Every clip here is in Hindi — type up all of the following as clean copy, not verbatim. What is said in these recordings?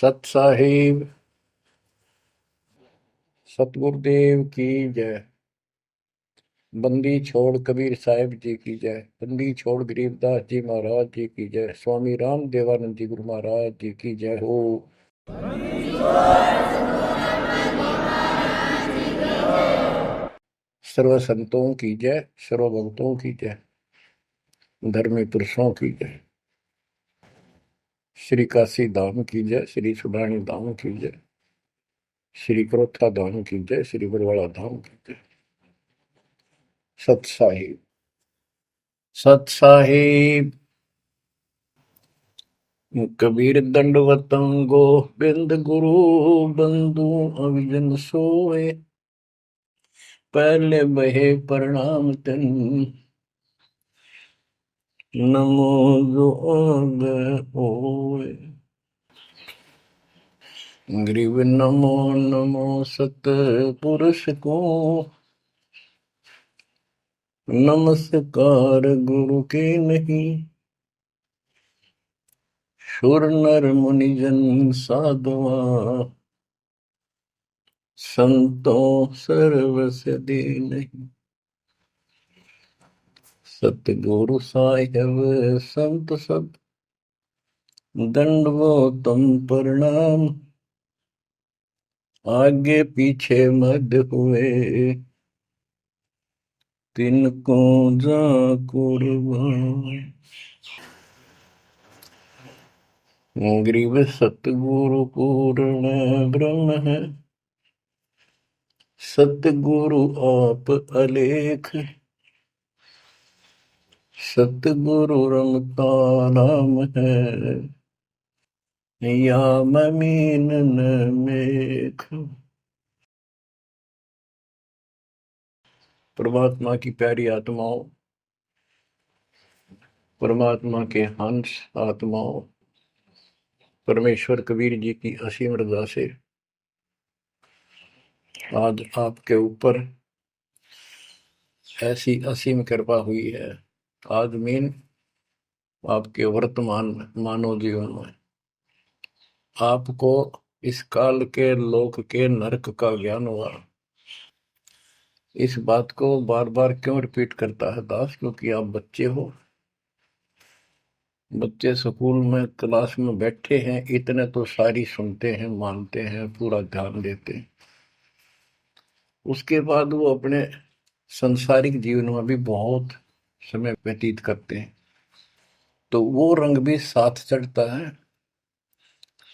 सत साहिब सतगुरुदेव की जय। बंदी छोड़ कबीर साहिब जी की जय। बंदी छोड़ गरीबदास जी महाराज जी की जय। स्वामी राम देवानंद जी गुरु महाराज जी की जय हो। सर्व संतों की जय, सर्व भक्तों की जय, धर्मी पुरुषों की जय। श्री काशी धाम की जय, श्री सुडानी धाम की जय, श्री क्रोथा धाम की जय, श्री बरवाड़ा धाम की जय। सत साहिब सत साहिब। कबीर दंडवतम गोविंद गुरु बंधु अविजन सोए। पहले बहे प्रणाम तन नमो जोग होए। ग्रीव नमो नमो सत पुरुष को नमस्कार गुरु के नहीं। सुर नर मुनिजन साधुआ संतों सर्वस दे नहीं। सतगुरु साहिब संत सब दंडवतम प्रणाम। आगे पीछे मद हुए तिनको जा कुर्बान। ग्रीव सतगुरु पूर्ण ब्रह्म है, सतगुरु आप अलेख। सतगुरु रमता नाम है, या ममीन न मेख। परमात्मा की प्यारी आत्माओं, परमात्मा के हंस आत्माओं, परमेश्वर कबीर जी की असीम रजा से आज आपके ऊपर ऐसी असीम कृपा हुई है। आज मीन आपके वर्तमान मानव जीवन में आपको इस काल के लोक के नरक का ज्ञान हुआ। इस बात को बार बार क्यों रिपीट करता है दास? क्योंकि आप बच्चे हो। बच्चे स्कूल में क्लास में बैठे हैं, इतने तो सारी सुनते हैं, मानते हैं, पूरा ध्यान देते हैं। उसके बाद वो अपने संसारिक जीवन में भी बहुत समय व्यतीत करते हैं, तो वो रंग भी साथ चढ़ता है।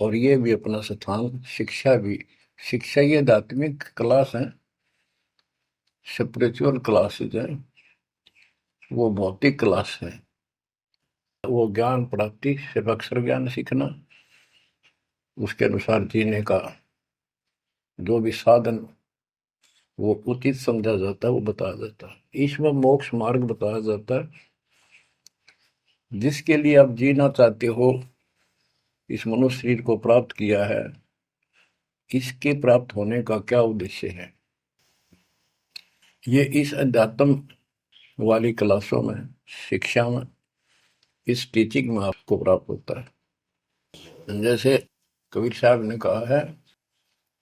और ये भी अपना स्थान, शिक्षा भी। शिक्षा ये आध्यात्मिक क्लास है, स्पिरिचुअल क्लासेज है, वो भौतिक क्लास है। वो ज्ञान प्राप्ति सिर्फ अक्षर ज्ञान सीखना, उसके अनुसार जीने का जो भी साधन वो उचित समझा जाता है वो बताया जाता है। ईश्वर मोक्ष मार्ग बताया जाता है, जिसके लिए आप जीना चाहते हो, इस मनुष्य शरीर को प्राप्त किया है, इसके प्राप्त होने का क्या उद्देश्य है, ये इस अध्यात्म वाली क्लासों में, शिक्षा में, इस टीचिंग में आपको प्राप्त होता है। जैसे कबीर साहब ने कहा है,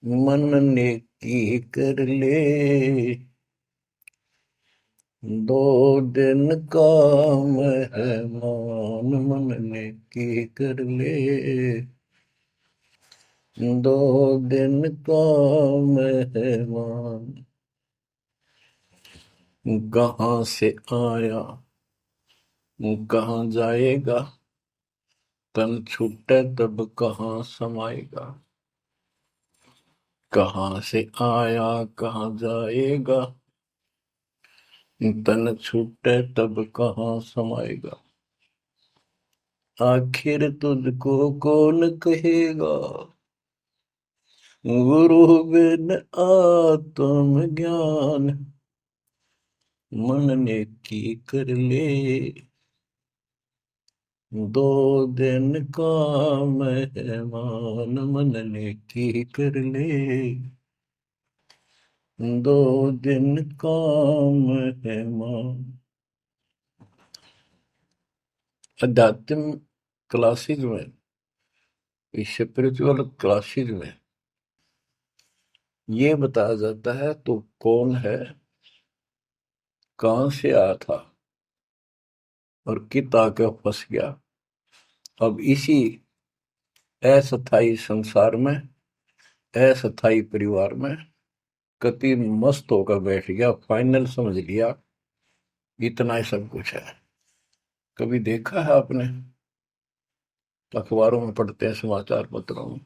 मन ने की कर ले दो दिन काम है मान। मन ने की कर ले दो दिन काम है मान। कहाँ से आया कहाँ जाएगा, तन छूटे तब कहाँ समाएगा। कहाँ से आया कहाँ जाएगा, तन छूटे तब कहाँ समाएगा। आखिर तुझको कौन कहेगा, गुरु बिन आत्म ज्ञान। मन ने की कर ले दो दिन काम है मान। मन ने की कर ले दो दिन काम है मान। अध्यात्म क्लासेज में इस स्पिरिचुअल क्लासेज में ये बताया जाता है तो कौन है, कहां से आया था और कित आके फंस गया। अब इसी अस्थाई संसार में, अस्थाई परिवार में कति मस्त होकर बैठ गया, फाइनल समझ लिया इतना ही सब कुछ है। कभी देखा है आपने, अखबारों में पढ़ते हैं, समाचार पत्रों में,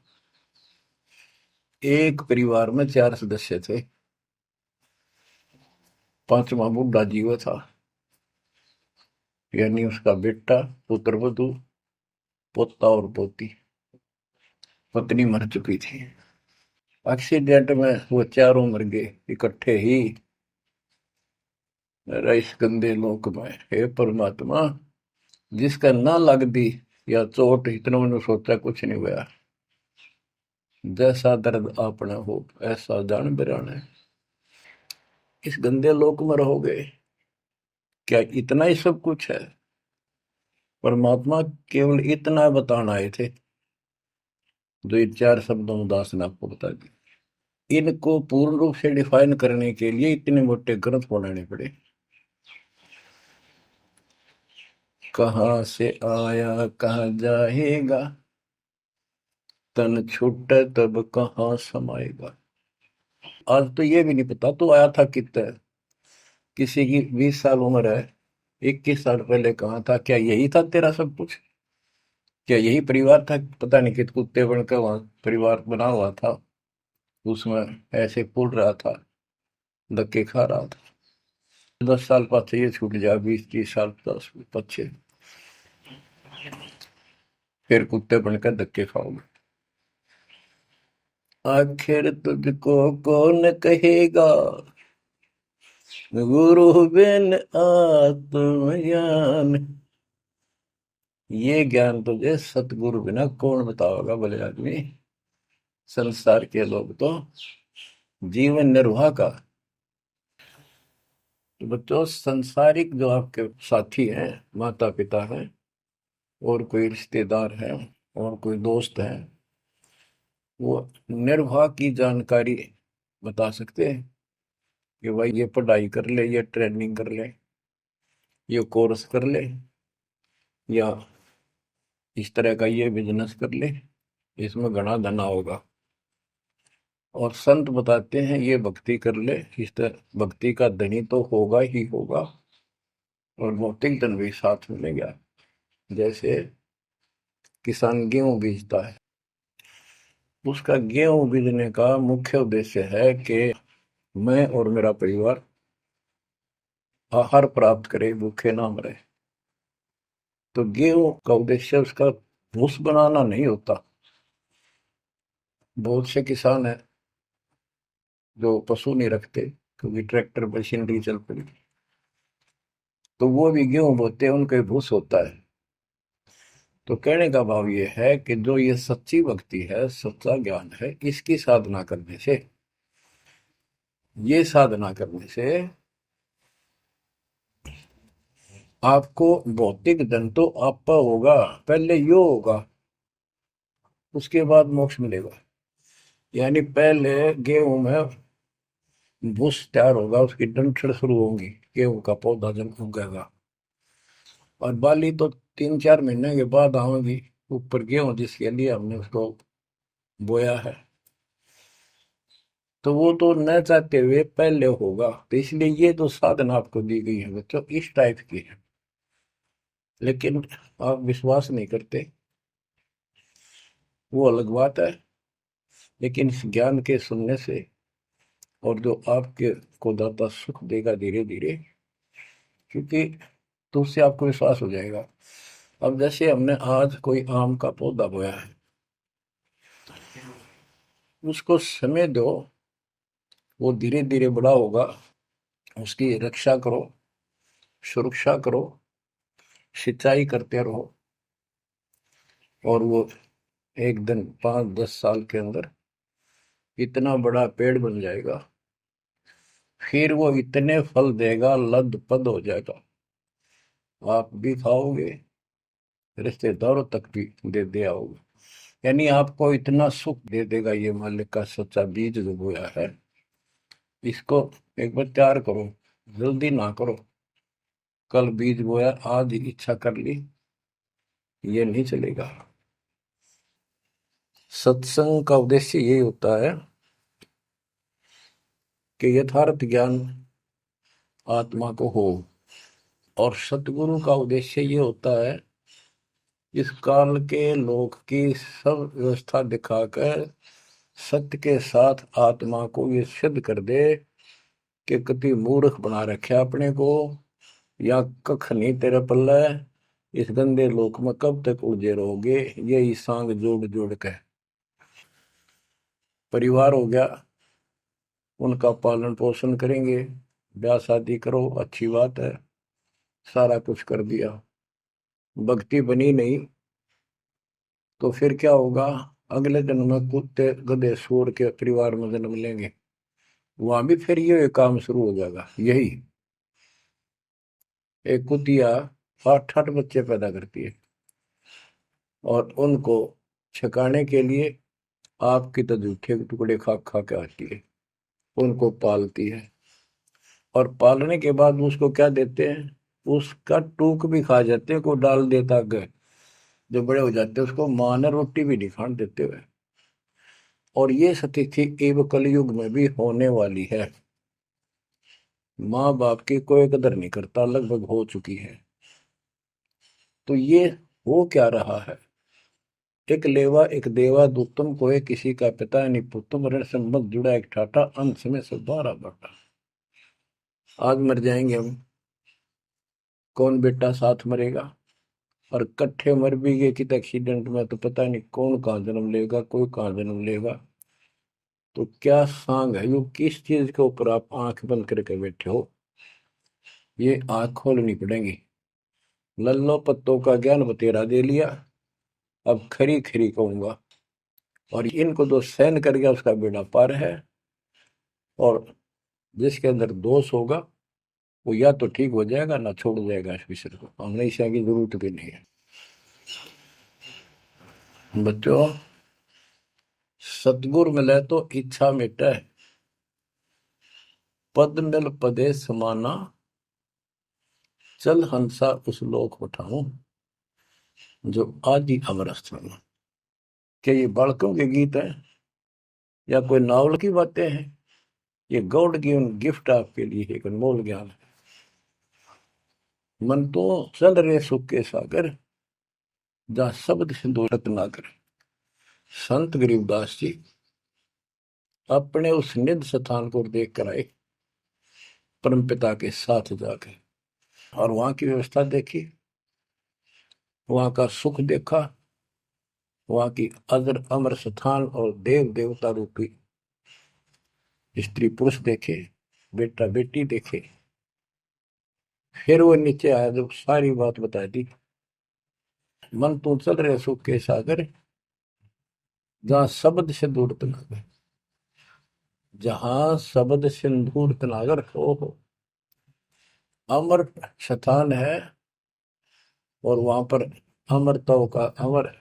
एक परिवार में 4 सदस्य थे, पांचवा बुढ़ा जीव था, यानी उसका बेटा, पुत्र वधु, पोता और पोती। पत्नी मर चुकी थी। एक्सीडेंट में वो चारों मर गए इकट्ठे ही। इस गंदे लोक में हे परमात्मा, जिसका ना लग दी या चोट, इतना मैंने सोचा कुछ नहीं हुआ। जैसा दर्द आपने हो ऐसा जान बिराने। इस गंदे लोक में रहोगे, क्या इतना ही सब कुछ है? परमात्मा केवल इतना बताना आए थे, जो ये 4 शब्दों में दास ने आपको बता दिया। इनको पूर्ण रूप से डिफाइन करने के लिए इतने मोटे ग्रंथ बनाने पड़े। कहाँ से आया कहाँ जाएगा, तन छूट तब कहाँ समाएगा। आज तो ये भी नहीं पता तो आया था कितना। किसी की 20 साल उम्र है, 21 साल पहले कहाँ था, क्या यही था तेरा सब कुछ? क्या यही परिवार था? पता नहीं कित कुत्ते बनकर वहां परिवार बना हुआ था, उसमें ऐसे फूल रहा था, धक्के खा रहा था। 10 साल पाछे ये छूट जाए, 20-30 साल 10 पीछे, फिर कुत्ते बनकर धक्के खाओगे। आखिर तुझको कौन कहेगा, गुरु बिन आत्मज्ञान। ये ज्ञान तुझे सतगुरु बिना कौन बताओगा बोले आदमी। संसार के लोग तो जीवन निर्वाह का। तो बच्चों, संसारिक जो आपके साथी हैं, माता पिता हैं, और कोई रिश्तेदार हैं, और कोई दोस्त हैं, वो निर्वाह की जानकारी बता सकते हैं कि भाई ये पढ़ाई कर ले, ये ट्रेनिंग कर ले, ये कोर्स कर ले, या इस तरह का ये बिजनेस कर ले, इसमें घना धना होगा। और संत बताते हैं ये भक्ति कर ले, इस तरह भक्ति का धनी तो होगा ही होगा, और भौतिक धन भी साथ मिलेगा। जैसे किसान गेहूं बीजता है, उसका गेहूं बीजने का मुख्य उद्देश्य है कि मैं और मेरा परिवार आहार प्राप्त करे, भूखे ना मरे। तो गेहूं का उद्देश्य उसका भूस बनाना नहीं होता। बहुत से किसान हैं जो पशु नहीं रखते, क्योंकि ट्रैक्टर मशीनरी चल पड़ी, तो वो भी गेहूं बोते हैं, उनका भूस होता है। तो कहने का भाव ये है कि जो ये सच्ची भक्ति है, सच्चा ज्ञान है, इसकी साधना करने से, ये साधना करने से आपको भौतिक धन तो आपका होगा, पहले यो होगा, उसके बाद मोक्ष मिलेगा। यानी पहले गेहूं में भूस तैयार होगा, उसकी डंठल शुरू होंगी, गेहूं का पौधा जब उगेगा, और बाली तो 3-4 महीने के बाद आएगी ऊपर, गेहूं जिसके लिए हमने उसको बोया है। तो वो तो न चाहते हुए पहले होगा। तो इसलिए ये जो साधना आपको दी गई है बच्चों, इस टाइप की है। लेकिन आप विश्वास नहीं करते, वो अलग बात है। लेकिन इस ज्ञान के सुनने से, और जो आपके को दाता सुख देगा धीरे धीरे, क्योंकि तो उससे आपको विश्वास हो जाएगा। अब जैसे हमने आज कोई आम का पौधा बोया है, उसको समय दो, वो धीरे धीरे बड़ा होगा, उसकी रक्षा करो, सुरक्षा करो, सिंचाई करते रहो, और वो एक दिन 5-10 साल के अंदर इतना बड़ा पेड़ बन जाएगा। फिर वो इतने फल देगा, लद पद हो जाएगा, आप भी खाओगे, रिश्तेदारों तक भी दे आओगे। यानी आपको इतना सुख दे देगा ये मालिक का सच्चा बीज जो बोया है, इसको एक बार तैयार करो, जल्दी ना करो। कल बीज बोया, आज इच्छा कर ली, ये नहीं चलेगा। सत्संग का उद्देश्य यही होता है कि यथार्थ ज्ञान आत्मा को हो, और सतगुरु का उद्देश्य ये होता है इस काल के लोक की सब व्यवस्था दिखाकर सत्य के साथ आत्मा को ये सिद्ध कर दे कि कति मूर्ख बना रखे अपने को, या कख नहीं तेरे पल्ले, इस गंदे लोक में कब तक उलझे रहोगे। यही सांग जोड़ जोड़ के परिवार हो गया, उनका पालन पोषण करेंगे, ब्याह शादी करो, अच्छी बात है, सारा कुछ कर दिया, भक्ति बनी नहीं तो फिर क्या होगा? अगले जन्म में कुत्ते गधे सूअर के परिवार में जन्म लेंगे, वहां भी फिर ये काम शुरू हो जाएगा। यही एक कुतिया 8-8 बच्चे पैदा करती है, और उनको छकाने के लिए आपकी तो जूठे के टुकड़े खा खा के आती है, उनको पालती है, और पालने के बाद उसको क्या देते हैं? उसका टूक भी खा जाते हैं, को डाल देता है। जो बड़े हो जाते हैं उसको माँ ने रोटी भी नहीं खाने देते हुए। और ये स्थिति एवं कलयुग में भी होने वाली है। माँ बाप की कोई कदर नहीं करता, लगभग हो चुकी है। तो ये हो क्या रहा है? एक लेवा एक देवा दूतम को है, किसी का पिता नहीं पुतम, ऋण संबंध जुड़ा एक ठाटा, अंत में से 12 बटा। आज मर जाएंगे हम, कौन बेटा साथ मरेगा? और कट्ठे मर भी गए कित एक्सीडेंट में तो पता नहीं कौन कहाँ जन्म लेगा, कोई कहाँ जन्म लेगा। तो क्या सांग है यो? किस चीज के ऊपर आप आंख बंद करके बैठे हो? ये आंख खोलनी पड़ेगी। लल्लो पत्तों का ज्ञान बतेरा दे लिया, अब खरी खरी कहूंगा। और इनको जो सहन कर गया उसका बेड़ा पार है, और जिसके अंदर दोष होगा वो या तो ठीक हो जाएगा ना छोड़ जाएगा इस विषय को। हमने ईशा की जरूरत भी नहीं है। बच्चों, सतगुर मिले तो इच्छा मिटे, पद मिल पदे समाना, चल हंसा उस लोक उठाऊं जो आदि अमर स्थान। क्या ये बालकों के गीत हैं या कोई नावल की बातें हैं? ये गॉड गिवन गिफ्ट आपके लिए एक अनमोल ज्ञान है। मन तो चल रहे सुख के सागर, जहाँ शब्द सिंधु रत्नाकर। संत गरीबदास जी अपने उस निध स्थान को देख कर आए, परमपिता के साथ जाके, और वहां की व्यवस्था देखी, वहां का सुख देखा, वहां की अजर अमर स्थान और देव देवता रूपी स्त्री पुरुष देखे, बेटा बेटी देखे। फिर वो नीचे आया, जब सारी बात बता दी। मन तो चल रहे सुख के सागर, जहां शब्द से दूर तनागर, जहां शब्द सिंदूर तनागर हो अमर स्थान है। और वहां पर अमरताओं का अमर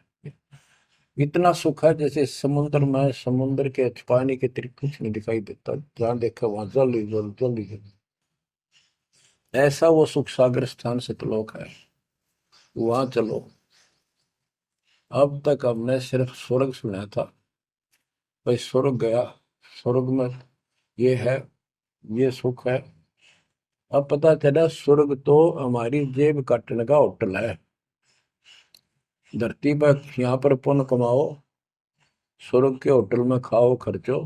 इतना सुख है, जैसे समुद्र में समुद्र के पानी के अतिरिक्त कुछ नहीं दिखाई देता, जहां देखा वहां जल ही जल, जल ही जल। ऐसा वो सुख सागर स्थान सतलोक है, वहां चलो। अब तक हमने सिर्फ स्वर्ग सुना था, भाई स्वर्ग गया, स्वर्ग में ये है, ये सुख है। अब पता चला स्वर्ग तो हमारी जेब काटने का होटल है। धरती पर यहाँ पर पुण्य कमाओ, स्वर्ग के होटल में खाओ खर्चो,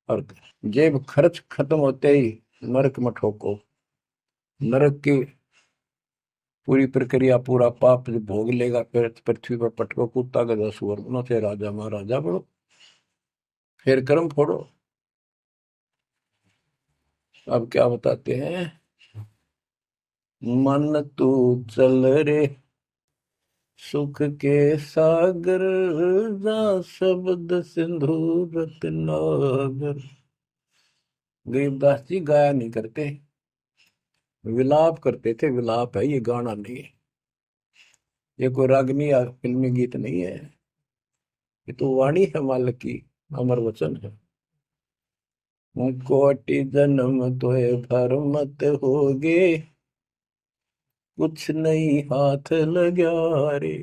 और जेब खर्च खत्म होते ही नरक में ठोको। नरक की पूरी प्रक्रिया, पूरा पाप जो भोग लेगा, फिर पृथ्वी पर पटको, कुत्ता गधा सुअर बनो, से राजा महाराजा बनो, फिर कर्म फोड़ो। अब क्या बताते हैं? मन तू चल रे सुख के सागर, जा शब्द सिंधु रत्नागर। गरीबदास जी गाया नहीं करते, विलाप करते थे। विलाप है, ये गाना नहीं है, ये कोई रागनी या फिल्मी गीत नहीं है। ये तो वाणी है मालिक की, अमर वचन है। कोटि जन्म तोय भर मत होगे, कुछ नहीं हाथ लगा रे।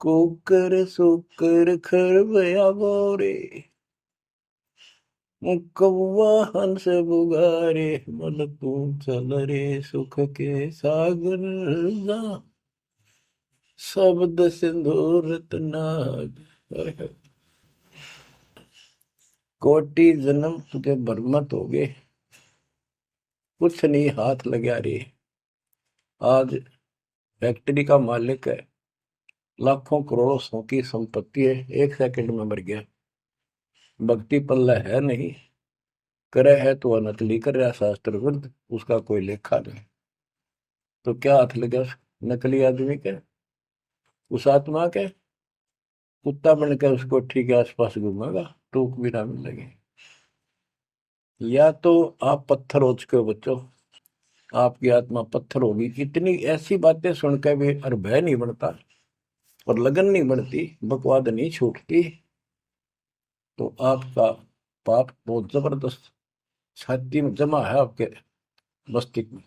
कुकर सुकर खरबया बोरे, कौवा हंस बुगारे, मन तू चल रे सुख के सागर जा, शब्द सिंदूर नाग। कोटि जन्म तुझे बरमत हो गए, कुछ नहीं हाथ लगा रे। आज फैक्ट्री का मालिक है, लाखों करोड़ों सौ की संपत्ति है, एक सेकंड में मर गया। भक्ति पल्ला है नहीं, करे है तो अनकली कर रहा शास्त्र विरुद्ध, उसका कोई लेखा नहीं। तो क्या हाथ लगा नकली आदमी के, उस आत्मा के? कुत्ता बन के उसको ठीक है आसपास घूमेगा, टूक भी ना मिलेगी। या तो आप पत्थर हो चुके हो बच्चों, आपकी आत्मा पत्थर होगी। इतनी ऐसी बातें सुनकर भी और भय नहीं बनता और लगन नहीं बनती, बकवाद नहीं छूटती, तो आपका पाप बहुत जबरदस्त छाती में जमा है आपके मस्तिष्क में।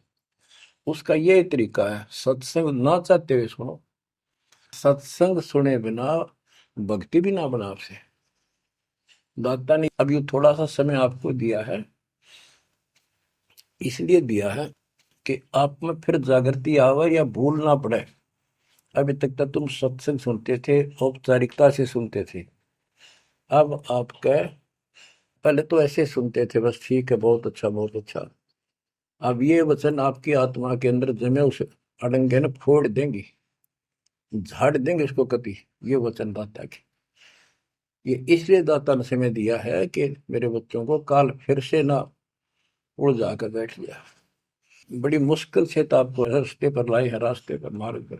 उसका ये तरीका है, सत्संग ना चाहते हुए सुनो। सत्संग सुने बिना भक्ति भी ना बना आपसे। दाता ने अब ये थोड़ा सा समय आपको दिया है, इसलिए दिया है कि आप में फिर जागृति आवे या भूल ना पड़े। अभी तक तो तुम सत्संग सुनते थे, औपचारिकता से सुनते थे। अब आपका, पहले तो ऐसे सुनते थे बस, ठीक है बहुत अच्छा बहुत अच्छा। अब ये वचन आपकी आत्मा के अंदर जमे, उस अड़ंगे ने फोड़ देंगी, झाड़ देंगे उसको कति। ये वचन दाता के, ये इसलिए दाता ने समय दिया है कि मेरे बच्चों को काल फिर से ना उड़ जाकर बैठ गया। बड़ी मुश्किल से तो आपको रास्ते पर लाए है, रास्ते पर मार्ग पर।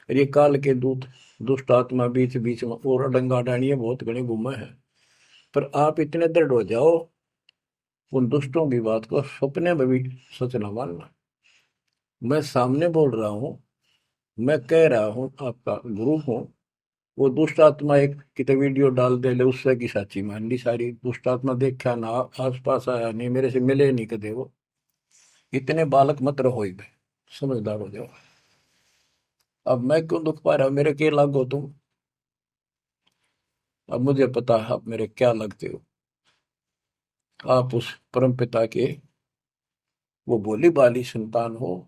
और ये काल के दूत दुष्ट आत्मा बीच बीच में और अडंगा डाणिए बहुत घने घूमे हैं। पर आप इतने दृढ़ हो जाओ, उन दुष्टों की बात को सपने में भी सच न मानना। मैं सामने बोल रहा हूँ, मैं कह रहा हूँ, आपका गुरु हूँ। वो दुष्ट आत्मा एक कितने वीडियो डाल दे ले, उससे की साची मान ली सारी। दुष्ट आत्मा देखा ना, आस पास आया नहीं, मेरे से मिले नहीं कदे वो। इतने बालक मत रहो, ही समझदार हो जाओ। अब मैं क्यों दुख पा रहा हूँ, मेरे के लागो तुम। अब मुझे पता है आप मेरे क्या लगते हो। आप उस परम पिता के वो भोली भाली संतान हो,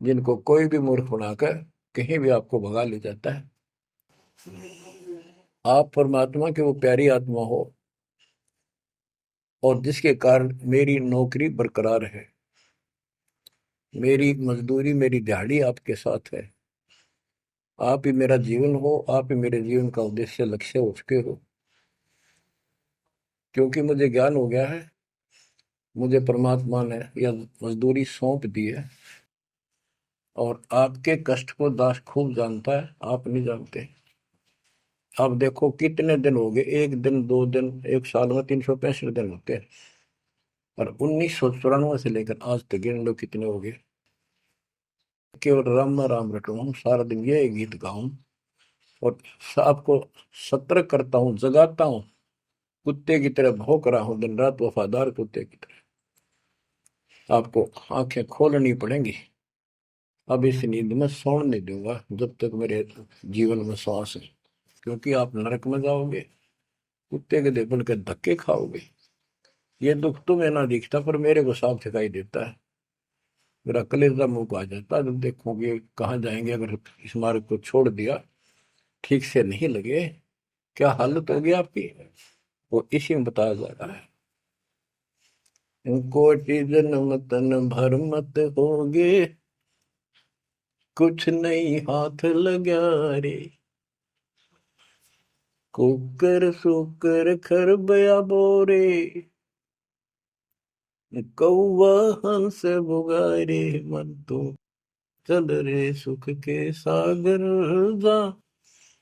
जिनको कोई भी मूर्ख बनाकर कहीं भी आपको भगा ले जाता है। आप परमात्मा के वो प्यारी आत्मा हो, और जिसके कारण मेरी नौकरी बरकरार है, मेरी मजदूरी मेरी दिहाड़ी आपके साथ है। आप ही मेरा जीवन हो, आप ही मेरे जीवन का उद्देश्य लक्ष्य हो चुके हो। क्योंकि मुझे ज्ञान हो गया है, मुझे परमात्मा ने यह मजदूरी सौंप दी है। और आपके कष्ट को दास खूब जानता है, आप नहीं जानते। अब देखो कितने दिन हो गए, एक दिन दो दिन, एक साल में 365 दिन होते हैं। और 1994 से लेकर आज तक गिन लो कितने हो गए। केवल राम राम रटू हूँ, सारा दिन ये गीत गाऊं और आपको सतर्क करता हूँ, जगाता हूँ। कुत्ते की तरह भौंक रहा हूँ दिन रात, वफादार कुत्ते की तरह। आपको आंखें खोलनी पड़ेंगी। अब इस नींद में सोने नहीं दूंगा जब तक मेरे जीवन में श्वास है। क्योंकि आप नरक में जाओगे, कुत्ते के देखने के धक्के खाओगे। ये दुख तुम्हें ना दिखता, पर मेरे को साफ दिखाई देता है। मेरा कलेजा मुंह को आ जाता है जब देखोगे कहाँ जाएंगे अगर इस मार्ग को छोड़ दिया, ठीक से नहीं लगे, क्या हालत होगी आपकी। वो इसी में बताया जा रहा है। कोटि जन्म तन भर मत होगे, कुछ नहीं हाथ लगा रे। कुकर सुकर खरबया बोरे, कौवा हंस बुगारे, मन तो चल रे सुख के सागर जा,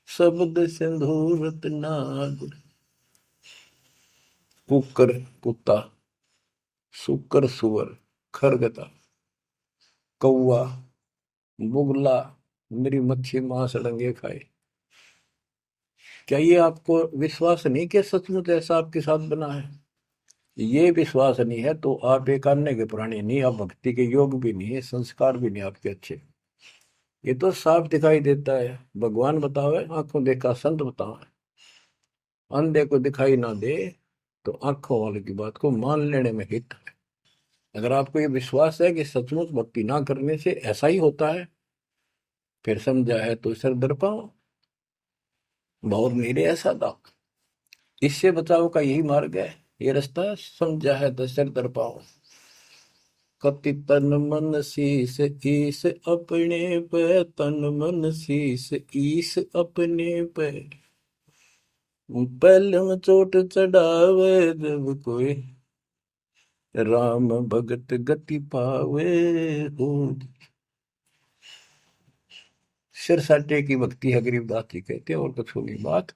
शब्द सिंधूरत नाग। कुकर कुत्ता, सुकर सुअर, खरगता, कौवा, बुगला, मेरी मच्छी मांस अड़ंगे खाए। क्या ये आपको विश्वास नहीं कि सचमुच ऐसा आपके साथ बना है? ये विश्वास नहीं है तो आप एक अन्य के प्राणी नहीं, आप भक्ति के योग भी नहीं है, संस्कार भी नहीं आपके अच्छे। ये तो साफ दिखाई देता है। भगवान बताओ है, आंखों देखा संत बताओ है। अंधे को दिखाई ना दे तो आंखों वाले की बात को मान लेने में हित है। अगर आपको ये विश्वास है कि सचमुच भक्ति ना करने से ऐसा ही होता है, फिर समझा है तो सिर दर पाओ, बहुत मेरे ऐसा था। इससे बचाव का यही मार्ग है, ये रास्ता समझा है तो सिर दर पाओ। कति तन मन शीस ईस अपने पे, तन मन शीस ईस अपने पे। पहले में चोट चढ़ावे जब कोई, राम भगत गति पावे हो। सिर साटे की भक्ति है गरीबदास जी कहते हैं, और कुछ होगी बात।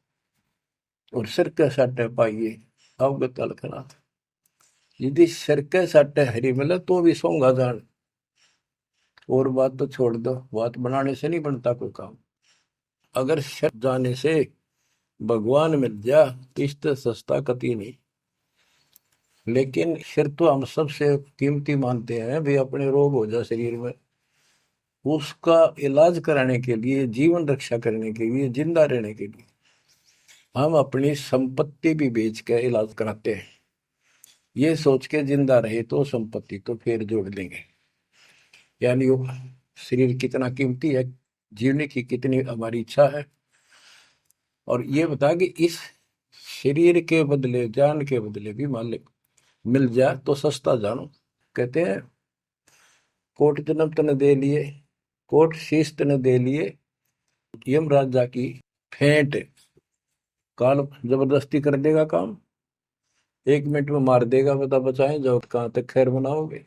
और सिर के साटे पाइए अवगत अलखनाथ। यदि सिर के साटे हरी मिले तो भी सोंगा जान। और बात तो छोड़ दो, बात बनाने से नहीं बनता कोई काम। अगर सिर जाने से भगवान मिल जा किस्त सस्ता कति नहीं। लेकिन सिर तो हम सबसे कीमती मानते हैं भी, अपने रोग हो जाए शरीर में उसका इलाज कराने के लिए, जीवन रक्षा करने के लिए, जिंदा रहने के लिए हम अपनी संपत्ति भी बेच के इलाज कराते हैं। ये सोच के जिंदा रहे तो संपत्ति तो फिर जोड़ लेंगे। यानी वो शरीर कितना कीमती है, जीने की कितनी हमारी इच्छा है। और ये बता कि इस शरीर के बदले, जान के बदले भी मालिक मिल जाए तो सस्ता जानो। कहते हैं कोट जन्म तन दे लिए, कोट शीश तन दे लिए, यम राजा की फेंट। काल जबरदस्ती कर देगा काम, 1 मिनट में मार देगा, बता बचाएं जाओ कहां तक खैर बनाओगे।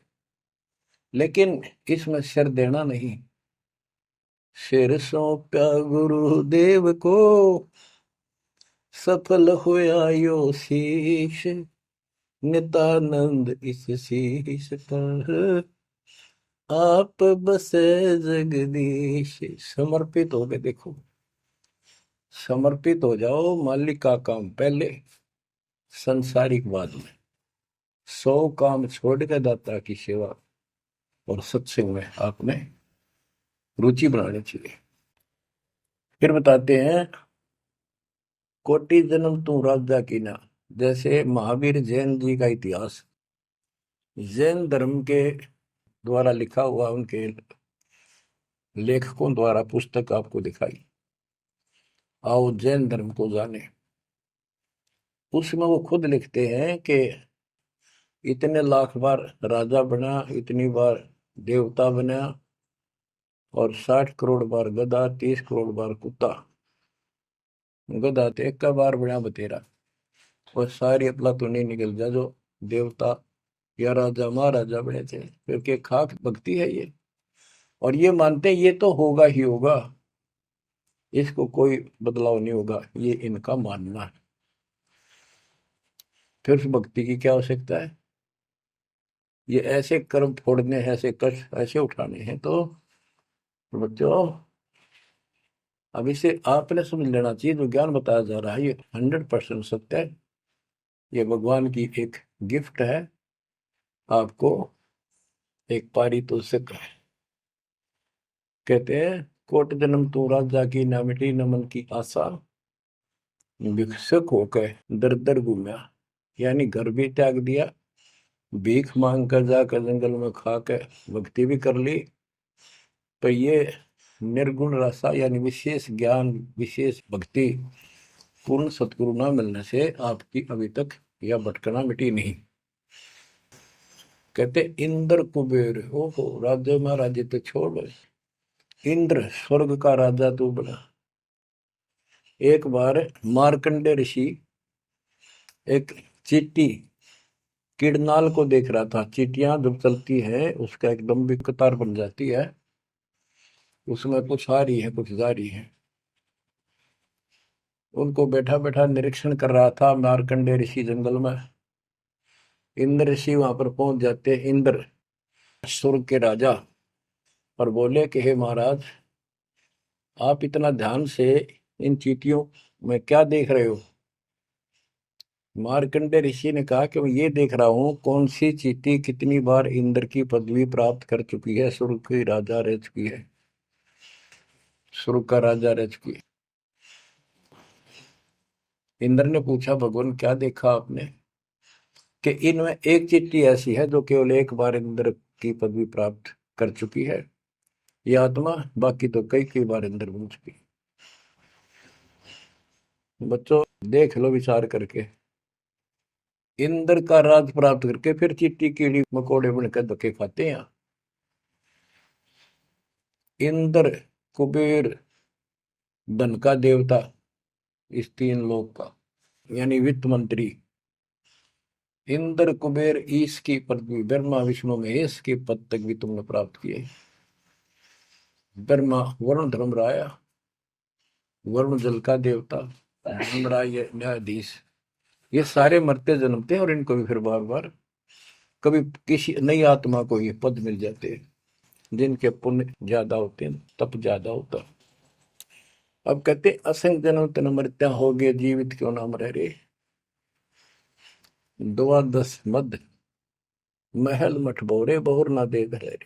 लेकिन इसमें सिर देना नहीं। सिर सौंपा गुरुदेव को, सफल होया यो शीश। नित्यानंद इस शीश पर आप बसे जगदीश। समर्पित हो गए, देखो समर्पित हो जाओ। मालिक का काम पहले, संसारिक बाद में। 100 काम छोड़ के दाता की सेवा और सत्संग में आपने रुचि बनानी चाहिए। फिर बताते हैं कोटि जन्म तू राजा की ना। जैसे महावीर जैन जी का इतिहास जैन धर्म के द्वारा लिखा हुआ, उनके लेखकों द्वारा पुस्तक आपको दिखाई। आओ जैन धर्म को जाने। उसमें वो खुद लिखते हैं कि इतने लाख बार राजा बना, इतनी बार देवता बना, और 60 करोड़ बार गधा, 30 करोड़ बार कुत्ता। गधा तो एक का बार बना बतेरा। और सारी अपला तो नहीं निकल जा जो देवता या राजा महाराजा बने थे, क्योंकि खाक भक्ति है ये। और ये मानते हैं ये तो होगा ही होगा, इसको कोई बदलाव नहीं होगा, ये इनका मानना है। फिर उस भक्ति की क्या आवश्यकता है? ये ऐसे कर्म फोड़ने हैं, ऐसे कष्ट ऐसे उठाने हैं। तो बच्चों अब इसे आपने समझ लेना चाहिए, जो ज्ञान बताया जा रहा है ये 100% सत्य है। ये भगवान की एक गिफ्ट है आपको, एक पारितोषिक है। कहते हैं कोट जन्म तू राजा की, ना मिटी न मन की आशा। भिक्षुक होकर दर दर घूमा, यानी घर भी त्याग दिया, भीख मांग कर जाकर जंगल में खा कर भक्ति भी कर ली। पर ये निर्गुण रसा यानी विशेष ज्ञान, विशेष भक्ति, पूर्ण सतगुरु न मिलने से आपकी अभी तक यह भटकना मिटी नहीं। कहते इंद्र कुबेर हो राज्य महाराजे तो छोड़, इंद्र स्वर्ग का राजा तू बना। एक बार मार्कंडे ऋषि एक चींटी किड़नाल को देख रहा था। चींटियां जब चलती है उसका एक लंबी कतार बन जाती है, उसमें कुछ आ रही है कुछ जा रही है। उनको बैठा बैठा निरीक्षण कर रहा था मार्कंडे ऋषि जंगल में। इंद्र ऋषि वहां पर पहुंच जाते, इंद्र स्वर्ग के राजा, और बोले कि हे महाराज, आप इतना ध्यान से इन चींटियों मैं क्या देख रहे हो? मार्कंडे ऋषि ने कहा कि मैं ये देख रहा हूँ कौन सी चींटी कितनी बार इंद्र की पदवी प्राप्त कर चुकी है, स्वर्ग की राजा रह चुकी है, स्वर्ग का राजा रह चुकी है। इंद्र ने पूछा, भगवान क्या देखा आपने? कि इनमें एक चींटी ऐसी है जो केवल एक बार इंद्र की पदवी प्राप्त कर चुकी है, ये आत्मा, बाकी तो कई कई बार इंद्र बन चुकी है। बच्चों देख लो विचार करके, इंद्र का राज प्राप्त करके फिर चींटी कीड़ी मकोड़े बनकर धक्के खाते हैं। इंद्र, कुबेर, धन का देवता, इस तीन लोक का, यानी वित्त मंत्री, इंद्र कुबेर ईश की पदवी ब्रह्मा विष्णु महेश के पद तक भी तुमने प्राप्त किए। ब्रह्मा वरुण धर्मराय, वरुण जल का देवता, धर्मराय न्यायाधीश, ये सारे मरते जन्मते हैं और इनको भी फिर बार बार कभी किसी नई आत्मा को ये पद मिल जाते हैं जिनके पुण्य ज्यादा होते हैं, तप ज्यादा होता। अब कहते असंग जन्म तन मृत्या हो गए, जीवित क्यों नाम रह रे। द्वादश मद महल मठ बोरे, बहुर ना दे घर रे।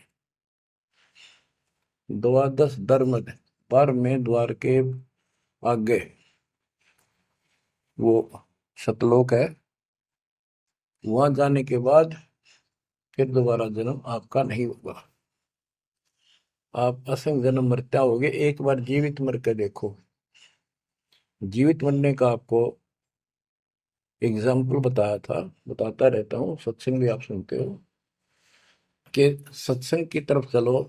द्वादश दरमद, पर में द्वार के आगे वो सतलोक है, वहां जाने के बाद फिर दोबारा जन्म आपका नहीं होगा। आप असंग जन्म मरता होगे, एक बार जीवित मर के देखो। जीवित मरने का आपको एग्जाम्पल बताया था, बताता रहता हूँ, सत्संग भी आप सुनते हो, कि सत्संग की तरफ चलो,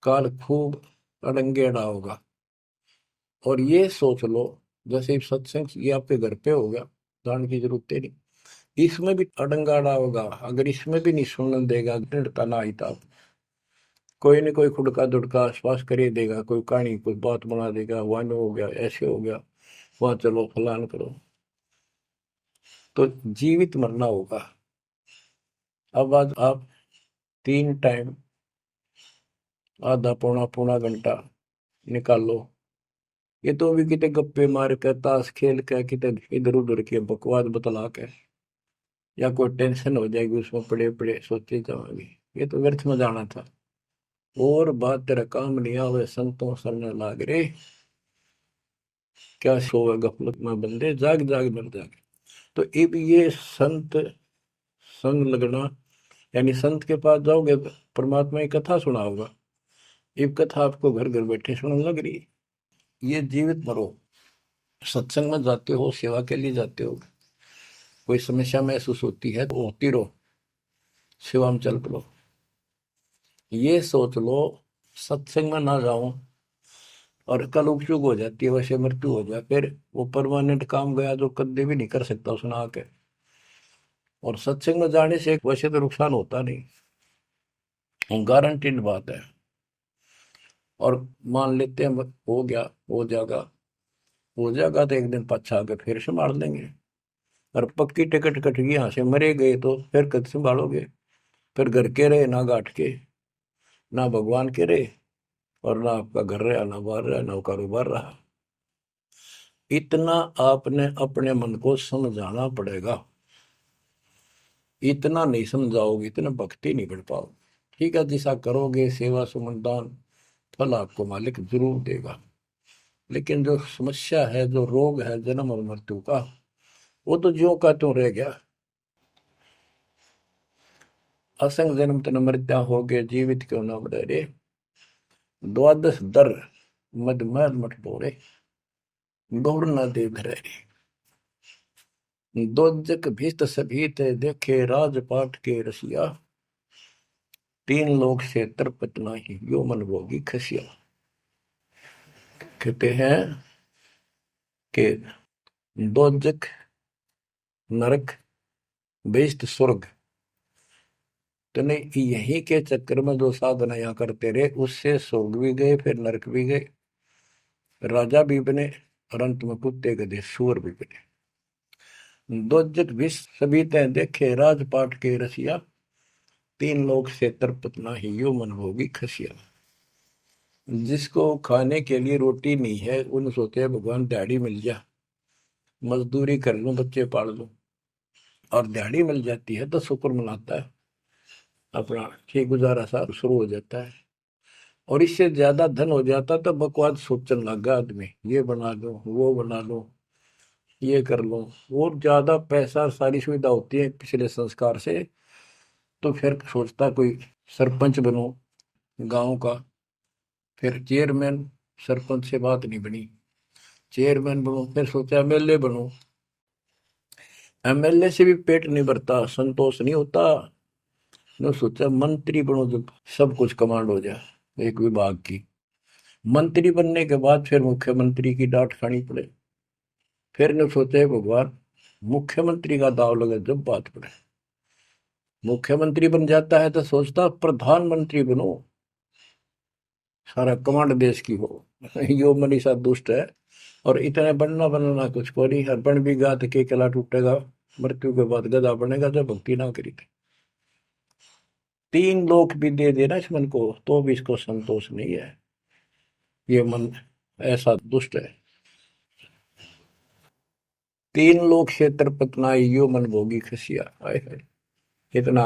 काल खूब अड़ंगेड़ा होगा। और ये सोच लो जैसे सत्संग ये आपके घर पे हो गया, जान की जरूरत है नहीं, इसमें भी अड़ंगाड़ा होगा। अगर इसमें भी नहीं सुनने देगा, दृढ़ता ना आई तो कोई न कोई खुड़का दुड़का आश्वास कर ही देगा, कोई कहानी कोई बात बना देगा, वन हो गया, ऐसे हो गया, वहां चलो फलान करो। तो जीवित मरना होगा। अब आज आप 3 टाइम आधा पौना पौना घंटा निकालो, ये तो भी कितने गप्पे मार के ताश खेल के कितने इधर उधर के बकवास बतला के, या कोई टेंशन हो जाएगी उसमें पड़े पड़े सोचे जाओगे, ये तो व्यर्थ में जाना था। और बात तेरा काम नहीं आवे, संतों सरने लाग रे, क्या सोवे गफलत में बंदे, जाग जाग मर जागे। तो अब ये संत संग लगना, यानी संत के पास जाओगे परमात्मा की कथा सुना होगा, ये कथा आपको घर घर बैठे सुनने लग रही है। ये जीवित मरो, सत्संग में जाते हो, सेवा के लिए जाते हो, कोई समस्या महसूस होती है तो होती रहो, सेवा में चल पड़ो। ये सोच लो सत्संग में ना जाऊं और कल उपचुक हो जाती है, वैसे मृत्यु हो जाए, फिर वो परमानेंट काम गया जो कभी भी नहीं कर सकता सुना के। और सत्संग में जाने से वैसे तो नुकसान होता नहीं, गारंटीड बात है। और मान लेते हैं हो गया, हो जाएगा, हो जाएगा तो एक दिन पाछा आके फिर संभाल लेंगे। और पक्की टिकट कट गई, यहाँ से मरे गए तो फिर कद संभालोगे? फिर घर के रहे ना घाट के, ना भगवान के रहे, और ना आपका घर रहा, ना बाहर रहा, ना कारोबार रहा। इतना आपने अपने मन को समझाना पड़ेगा, इतना नहीं समझाओगे इतना भक्ति नहीं कर पाओगे। ठीक है, जैसा करोगे सेवा सुमन दान, फल आपको मालिक जरूर देगा। लेकिन जो समस्या है, जो रोग है जन्म और मृत्यु का, वो तो ज्यों का त्यों रह गया। असंग जन्म तन मृत्या हो गए, जीवित क्यों नाम रह रे। द्वादश दर मदमैल मठ बोरे, गौर न दे रे। दोजक भीत सभीत देखे, राजपाट के रसिया, तीन लोग से तरपत नाही, यो मन भोगी खसिया। कहते हैं कि दोजक नरक बेस्ट स्वर्ग, तो नहीं यही के चक्कर में जो साधना यहाँ करते रहे, उससे स्वर्ग भी गए, फिर नरक भी गए, राजा भी बने, और अंत में कुत्ते गधे सूअर भी बने। दोजक विष सभी तय देखे, राजपाट के रसिया, तीन लोग से तरपत नाही, यो मन भोगी खसिया। जिसको खाने के लिए रोटी नहीं है उन सोचते हैं भगवान दिहाड़ी मिल जा, मजदूरी कर लूं, बच्चे पाल लूं, और दिहाड़ी मिल जाती है तो शुक्र मनाता है, अपना ठीक गुजारा सा शुरू हो जाता है। और इससे ज्यादा धन हो जाता तो बकवास सोचने लगा आदमी, ये बना लो, वो बना लो, ये कर लो। और ज्यादा पैसा सारी सुविधा होती है पिछले संस्कार से, तो फिर सोचता कोई सरपंच बनो गांव का, फिर चेयरमैन, सरपंच से बात नहीं बनी, चेयरमैन बनो, फिर सोचा एमएलए बनो, एमएलए से भी पेट नहीं भरता, संतोष नहीं होता, ने सोचा मंत्री बनो, जब सब कुछ कमांड हो जाए एक विभाग की। मंत्री बनने के बाद फिर मुख्यमंत्री की डांट खानी पड़े, फिर ने सोचा भगवान मुख्यमंत्री का दाव लगे जब बात पड़े। मुख्यमंत्री बन जाता है तो सोचता प्रधानमंत्री बनो, सारा कमांड देश की हो। यो मनीषा दुष्ट है, और इतने बनना बनना कुछ को नहीं, हर बन भी गा तो के कला टूटेगा, मृत्यु के बाद गधा बनेगा जब भक्ति ना करी थी। तीन लोक भी दे देना इस मन को तो भी इसको संतोष नहीं है, ये मन ऐसा दुष्ट है। तीन लोक क्षेत्र पतनाई यो मन भोगी खसिया, हाय हाय, इतना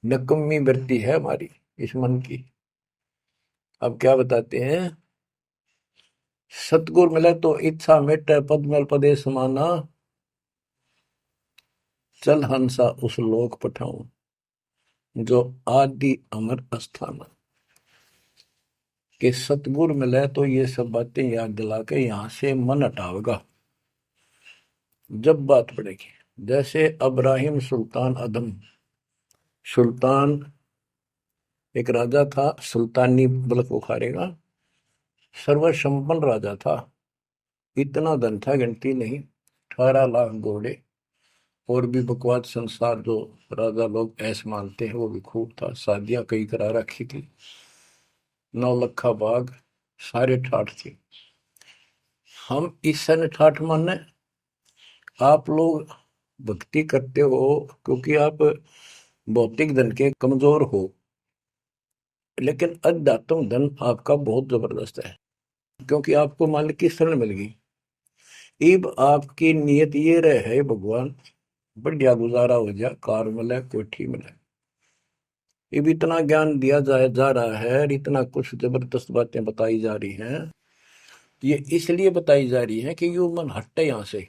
नकम्मी वृत्ति है हमारी इस मन की। अब क्या बताते हैं, सतगुर मिले तो इच्छा मिटे, पद में पदे समाना, चल हंसा उस लोक पठाऊं, जो आदि अमर अस्थान। कि सतगुर मिले तो ये सब बातें याद दिला के यहां से मन हटावेगा जब बात पड़ेगी। जैसे अब्राहिम सुल्तान अदम, सुल्तान एक राजा था, सुल्तानी मुल्क उखाड़ेगा, सर्वसंपन्न राजा था, इतना धन था गिनती नहीं, 18 लाख घोड़े, और भी बकवास संसार जो राजा लोग ऐसे मानते हैं वो भी खूब था, शादियां कई करा रखी थी, 9 लखा बाग, सारे ठाठ थी। हम इस सन ठाठ माने, आप लोग भक्ति करते हो क्योंकि आप भौतिक धन के कमजोर हो, लेकिन अध्यात्म धन आपका बहुत जबरदस्त है, क्योंकि आपको मालिक की शरण मिल गई। इब आपकी नियत ये रहे भगवान बढ़िया गुजारा हो जाए, कार मिले, कोठी मिले। इब इतना ज्ञान दिया जा रहा है, इतना कुछ जबरदस्त बातें बताई जा रही हैं, ये इसलिए बताई जा रही है कि यू मन हटे यहां से।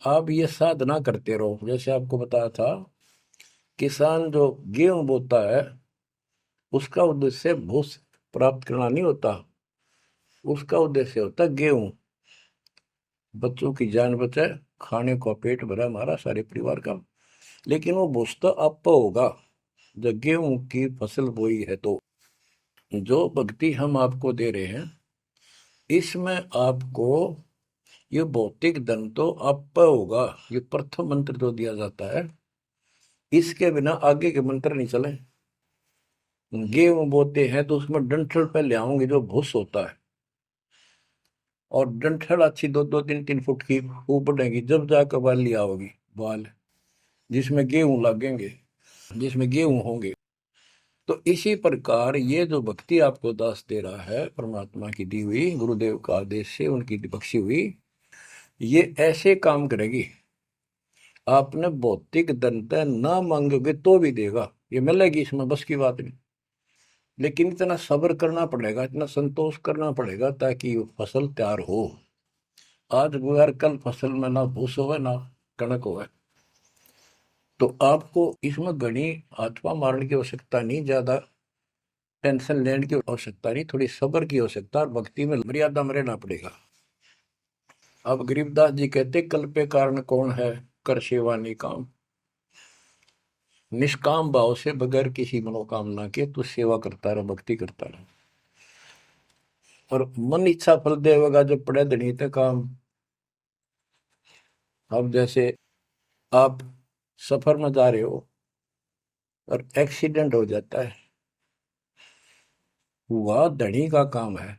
आप ये साधना करते रहो, जैसे आपको बताया था, किसान जो गेहूं बोता है उसका उद्देश्य भूस प्राप्त करना नहीं होता, उसका उद्देश्य होता है गेहूं, बच्चों की जान बचे, खाने को पेट भरा हमारा सारे परिवार का। लेकिन वो भूस तो आप होगा जब गेहूं की फसल बोई है। तो जो भक्ति हम आपको दे रहे हैं इसमें आपको ये भौतिक धन तो आप होगा, ये प्रथम मंत्र जो दिया जाता है, इसके बिना आगे के मंत्र नहीं चले। गेहूं बोते हैं तो उसमें डंठल पहले आओगे जो भूस होता है, और डंठल अच्छी 2-2, 3-3 फुट की वो बढ़ेगी, जब जाकर बाली आओगी, बाल जिसमें गेहूं लगेंगे, जिसमें गेहूं होंगे। तो इसी प्रकार ये जो भक्ति आपको दास दे रहा है, परमात्मा की दी हुई, गुरुदेव का आदेश से उनकी बख्शी हुई, ये ऐसे काम करेगी, आपने भौतिक धनता ना मांगोगे तो भी देगा, ये मिलेगी, इसमें बस की बात नहीं। लेकिन इतना सब्र करना पड़ेगा, इतना संतोष करना पड़ेगा ताकि फसल तैयार हो। आज गुआर कल फसल में ना भूस होवे ना कणक होवे। तो आपको इसमें घनी आत्मा मारने की आवश्यकता नहीं, ज्यादा टेंशन लेने की आवश्यकता नहीं, थोड़ी सब्र की आवश्यकता, और भक्ति में मर्यादा में रहना पड़ेगा। अब गरीबदास जी कहते कल पे कारण कौन है, कर सेवा नहीं काम, निष्काम भाव से बगैर किसी मनोकामना के तू सेवा करता रहे, भक्ति करता रहे, और मन इच्छा फल देगा जब पड़े धनी ते काम। अब जैसे आप सफर में जा रहे हो और एक्सीडेंट हो जाता है, वह धनी का काम है,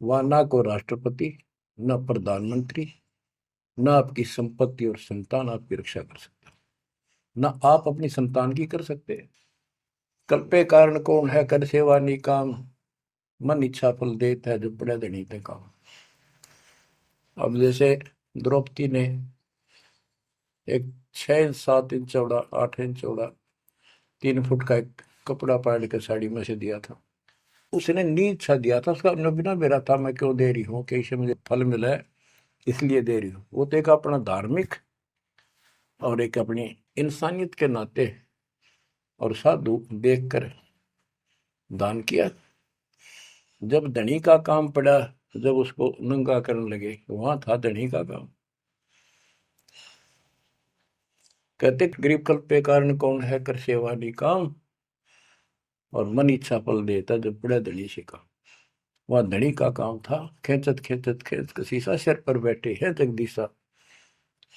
वह ना को राष्ट्रपति, न प्रधानमंत्री, न आपकी संपत्ति और संतान आपकी रक्षा कर सकता, न आप अपनी संतान की कर सकते, कल्पे कारण कौन है, कर सेवा निकाम, मन इच्छा फल देता है जो पड़े धनी पे काम। अब जैसे द्रौपदी ने एक 6 इंच 7 इंच चौड़ा 8 इंच चौड़ा 3 फुट का एक कपड़ा पाड़ के साड़ी में से दिया था। उसने नीच सा दिया था, उसका बिना मेरा था, मैं क्यों दे रही हूँ कि इससे मुझे फल मिला है इसलिए दे रही हूँ। वो तो एक अपना धार्मिक और एक अपनी इंसानियत के नाते और साधु देखकर दान किया। जब धनी का काम पड़ा, जब उसको नंगा करने लगे, वहां था धनी का काम। कहते गरीब कल्प पे कारण कौन है, कर सेवा निकाम, और मन इच्छा फल देता जब बड़े धनी से काम। वह धनी का काम था, खेचत खेचत खेच शीशा सिर पर बैठे हैं जगदीशा,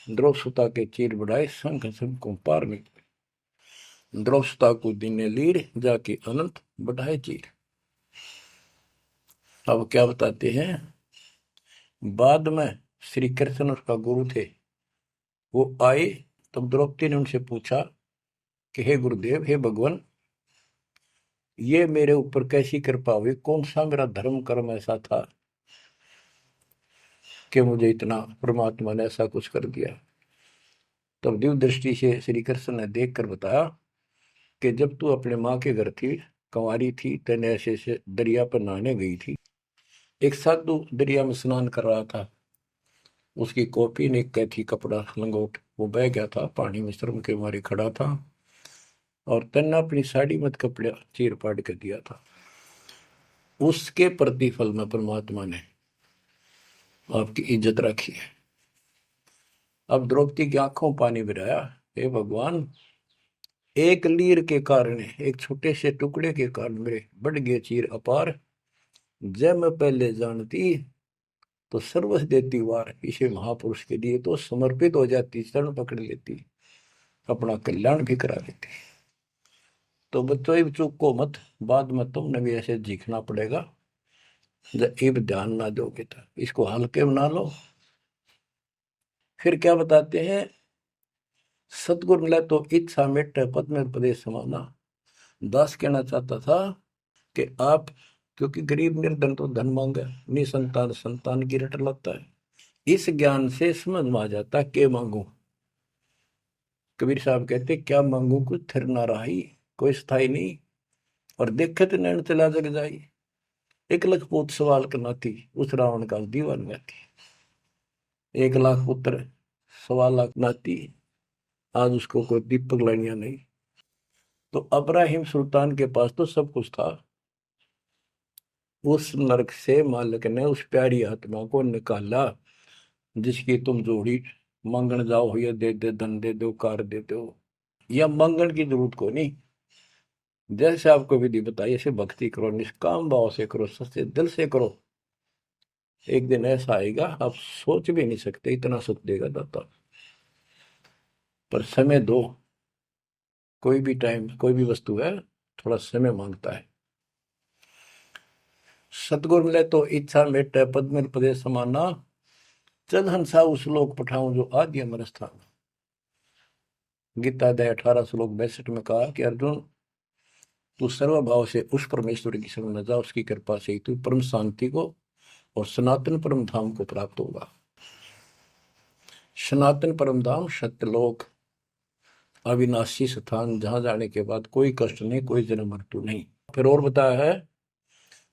द्रौव सुता के चीर बढ़ाए संग संग को पार में, द्रौव सुता को दिने लीर जाके अनंत बढ़ाए चीर। अब क्या बताते हैं, बाद में श्री कृष्ण उसका गुरु थे, वो आए तब द्रौपदी ने उनसे पूछा कि हे गुरुदेव, हे भगवान, ये मेरे ऊपर कैसी कृपा हुई, कौन सा मेरा धर्म कर्म ऐसा था कि मुझे इतना परमात्मा ने ऐसा कुछ कर दिया। तब दिव्य दृष्टि से श्री कृष्ण ने देख कर बताया कि जब तू अपने माँ के घर थी, कंवारी थी, तेने ऐसे से दरिया पर नहाने गई थी, एक साधु दरिया में स्नान कर रहा था, उसकी कॉपी ने कैथी कपड़ा लंगोट वो बह गया था, पानी में शर्म के मारे खड़ा था, और तन्ने अपनी साड़ी मत कपड़ा चीर पाड़ के दिया था। उसके प्रतिफल में परमात्मा ने आपकी इज्जत रखी है। अब द्रौपदी की आंखों पानी गिराया, हे भगवान, एक लीर के कारण, एक छोटे से टुकड़े के कारण मेरे बढ़ गए चीर अपार, जब मैं पहले जानती तो सर्वस देती वार, इसे महापुरुष के लिए तो समर्पित हो जाती, शरण पकड़ लेती, अपना कल्याण भी करा लेती। तो बच्चों चूक को मत, बाद में तुमने भी ऐसे जीखना पड़ेगा, जब ध्यान ना दोगे तो इसको हल्के में ना लो। फिर क्या बताते हैं, सतगुरु मिला तो इच्छा मिट पद में प्रदेश समाना। दास कहना चाहता था कि आप, क्योंकि गरीब निर्धन तो धन मांगे, निसंतान संतान की रट लगता है, इस ज्ञान से समझ में आ जाता के मांगू। कबीर साहब कहते क्या मांगू, कुछ थिर ना रही, कोई स्थाई नहीं, और देखे तो नैन चला जग जाई, एक लख पूत सवाल करना थी, उस रावण का दीवान थी, 1 लाख पुत्र 1.25 लाख नाती, आज उसको कोई दीपक लाइनिया नहीं। तो अब्राहिम सुल्तान के पास तो सब कुछ था, उस नरक से मालिक ने उस प्यारी आत्मा को निकाला, जिसकी तुम जोड़ी मांगण जाओ, या दे दे धन दे दो कार दे दो, या मांगण की जरूरत को नहीं। जैसे आपको विधि बताई ऐसे भक्ति करो, निष्काम भाव से करो, सच्चे दिल से करो, एक दिन ऐसा आएगा आप सोच भी नहीं सकते, इतना सुख देगा दाता। पर समय दो, कोई भी टाइम कोई भी वस्तु है थोड़ा समय मांगता है। सतगुरु मिले तो इच्छा मेटे पद में प्रदेश समाना, चल हंसा उस लोक पठाऊं जो आदि अमर स्थान। गीता अध्याय 18 श्लोक 62 में कहा कि अर्जुन, तू सर्वभाव से उस परमेश्वर की शरण में जा, उसकी कृपा से तू परम शांति को और सनातन परम धाम को प्राप्त होगा। सनातन परम धाम सत्यलोक, अविनाशी स्थान, जहां जाने के बाद कोई कष्ट नहीं, कोई जन्म मृत्यु नहीं। फिर और बताया है,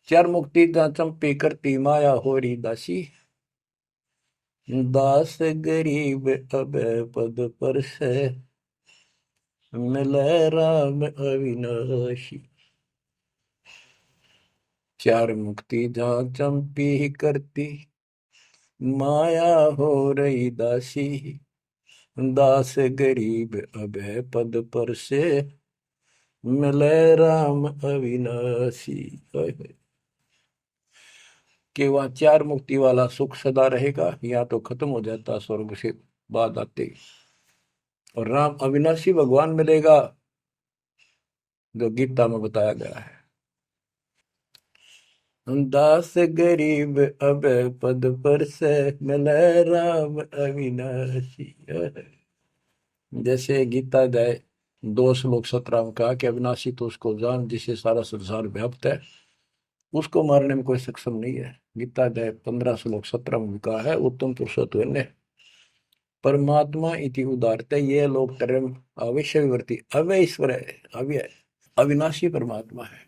चार मुक्ति जहां चंपी करती माया होरी दासी, दास गरीब अब पद पर से मिले राम अविनाशी। चार मुक्ति जहां चंपी करती माया हो रही दासी, दास गरीब अब पद पर से मिले राम अविनाशी। कि वह चार मुक्ति वाला सुख सदा रहेगा, या तो खत्म हो जाता स्वर्ग से बाद आते, और राम अविनाशी भगवान मिलेगा, जो गीता में बताया गया है। दास गरीब अब पद पर से मिले राम अविनाशी। जैसे गीता अध्याय 2 श्लोक 17 में कहा कि अविनाशी तो उसको जान जिससे सारा संसार व्याप्त है, उसको मारने में कोई सक्षम नहीं है। गीता अध्याय 15 श्लोक 17 में कहा है उत्तम पुरुषोत्तम परमात्मा इति उदारते ये लोग तरम अवश्य विवर्ती अव्यय ईश्वर है, अव्यय अविनाशी परमात्मा है।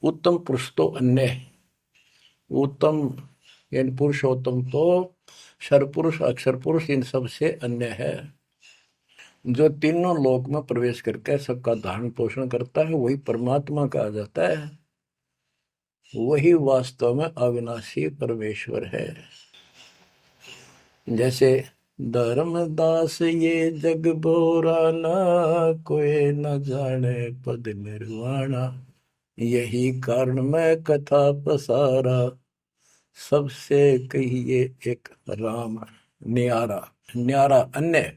उत्तम पुरुष तो अन्य है। उत्तम यानी पुरुषोत्तम तो सर्वपुरुष अक्षर पुरुष इन सब से अन्य है। जो तीनों लोक में प्रवेश करके सबका धारण पोषण करता है वही परमात्मा कहा जाता है। वही वास्तव में अविनाशी परमेश्वर है। जैसे धर्मदास ये जग बोरा ना कोई न जाने पद निर्वाणा, यही कारण मैं कथा पसारा सबसे कहिए एक राम न्यारा। न्यारा अन्य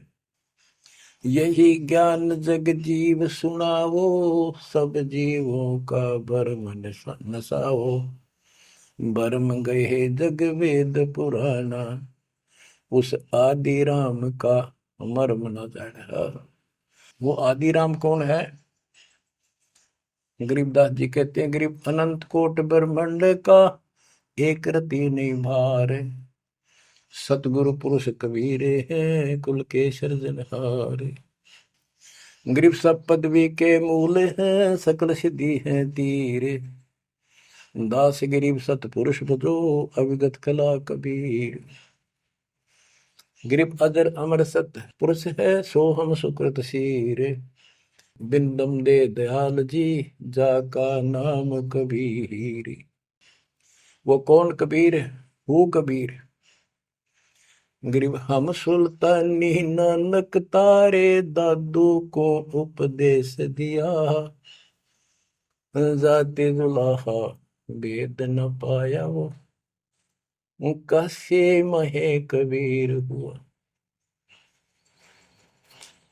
यही ज्ञान जग जीव सुनावो, सब जीवों का भरम नसाओ, भरम गए जग वेद पुराना, उस आदि राम का मर्म न जाना। वो आदि राम कौन है? गरीबदास जी कहते हैं गरीब अनंत कोट ब्रह्मांड का एक रति नहीं भार, सतगुरु पुरुष कबीरे हैं कुल के सृजनहार। गरीब सब पदवी के मूल हैं सकल सिद्धि है तीर, दास गरीब सतपुरुष भजो अविगत कला कबीर। गरीब अजर अमर सत पुरुष है सो हम सुकृत शीर, बिंदम दे दयाल जी जाका नाम कबीर। वो कौन कबीर है? वो कबीर गरीब हम सुल्तानी नानक तारे दादू को उपदेश दिया, जाते दुलाहा वेद न पाया वो कैसे महे कबीर हुआ।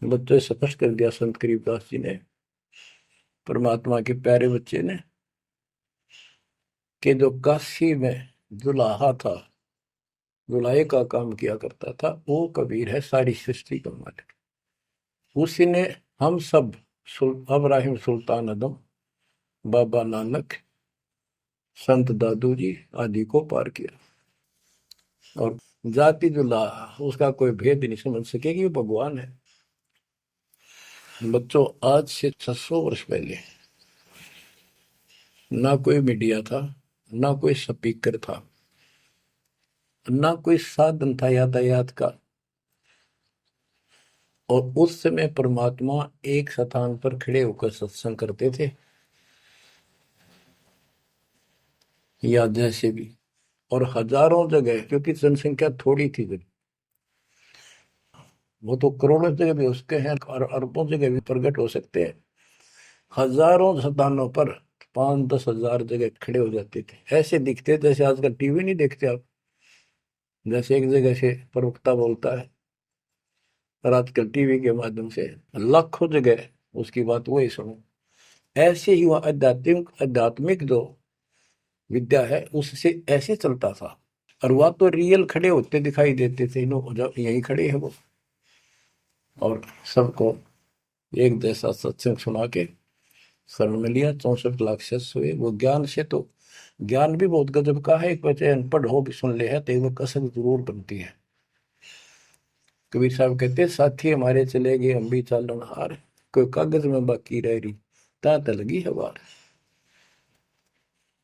बच्चों स्पष्ट कर दिया संत गरीबदास जी ने, परमात्मा के प्यारे बच्चे ने, कि जो काशी में दुलाहा था, दुलाहे का काम किया करता था, वो कबीर है सारी सृष्टि का मालिक। उसी ने हम सब अब्राहिम सुल्तान आदम, बाबा नानक, संत दादू जी आदि को पार किया। और जाति दुलाहा उसका कोई भेद नहीं समझ सके कि वो भगवान है। बच्चों आज से 600 वर्ष पहले ना कोई मीडिया था, ना कोई स्पीकर था, ना कोई साधन था यातायात का, और उस समय परमात्मा एक स्थान पर खड़े होकर सत्संग करते थे, या जैसे भी, और हजारों जगह, क्योंकि जनसंख्या थोड़ी थी जब, वो तो करोड़ों जगह भी हो सकते हैं और अरबों जगह भी प्रकट हो सकते हैं। हजारों स्थानों पर 5-10 हजार जगह खड़े हो जाते थे, ऐसे दिखते जैसे आजकल टीवी नहीं देखते आप, जैसे एक जगह से प्रवक्ता बोलता है और आजकल टीवी के माध्यम से लाखों जगह उसकी बात वही सुनो। ऐसे ही वह आध्यात्मिक जो विद्या है उससे ऐसे चलता था। और वह तो रियल खड़े होते दिखाई देते थे, यही खड़े है वो, और सबको एक जैसा सत्संग सुना के शरण में लिया। 64 लाख शिष्य हुए। वो ज्ञान से तो ज्ञान भी बहुत गजब का है। एक बच्चे अनपढ़ हो भी सुन ले है तो वो कसक जरूर बनती है। कबीर साहब कहते साथी हमारे चले गए हम भी चालन हार, कोई कागज में बाकी रह रही ता लगी है वार।